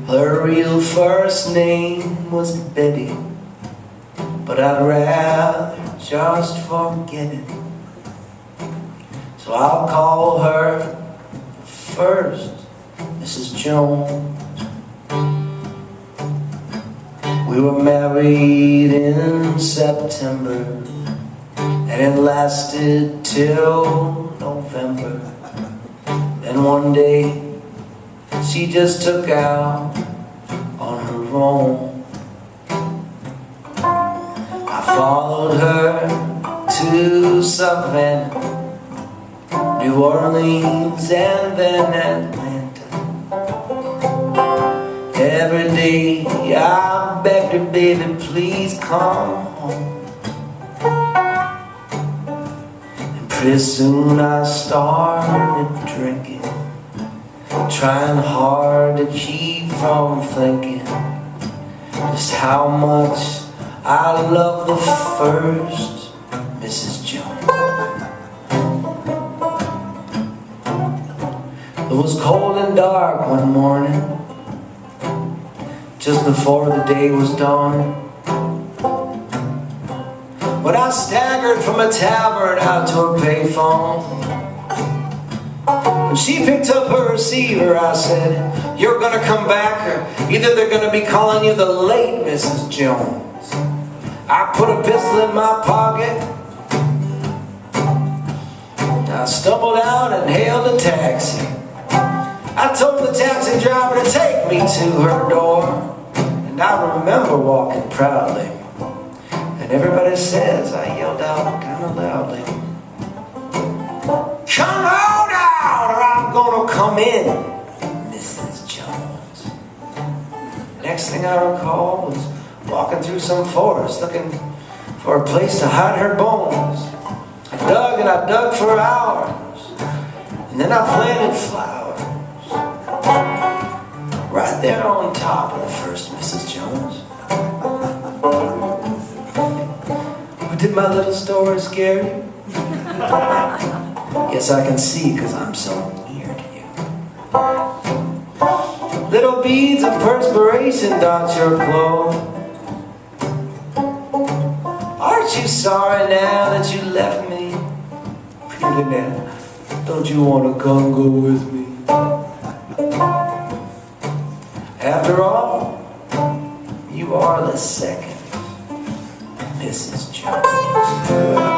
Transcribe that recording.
Her real first name was Betty, but I'd rather just forget it. So I'll call her first Mrs. Jones. We were married in September, and it lasted till November. Then one day she just took out on her own. I followed her to Savannah, New Orleans, and then Atlanta. Every day I begged her, baby, please come home. And pretty soon I started drinking, trying hard to keep from thinking just how much I love the first Mrs. Jones. It was cold and dark one morning, just before the day was dawning, when I staggered from a tavern out to a payphone. When she picked up her receiver, I said, "You're gonna come back, or either they're gonna be calling you the late Mrs. Jones." I put a pistol in my pocket. I stumbled out and hailed a taxi. I told the taxi driver to take me to her door, and I remember walking proudly. And everybody says I yelled out kind of loudly, "Come on out, or I'm gonna come in, Mrs. Jones." Next thing I recall was walking through some forest looking for a place to hide her bones. I dug and I dug for hours, and then I planted flowers right there on top of the first Mrs. Jones. Did my little story scare you? Yes, I can see, because I'm so near to you. Little beads of perspiration dot your clothes. Aren't you sorry now that you left me? Pretty now, don't you want to come go with me? After all, you are the second Mrs. Jones.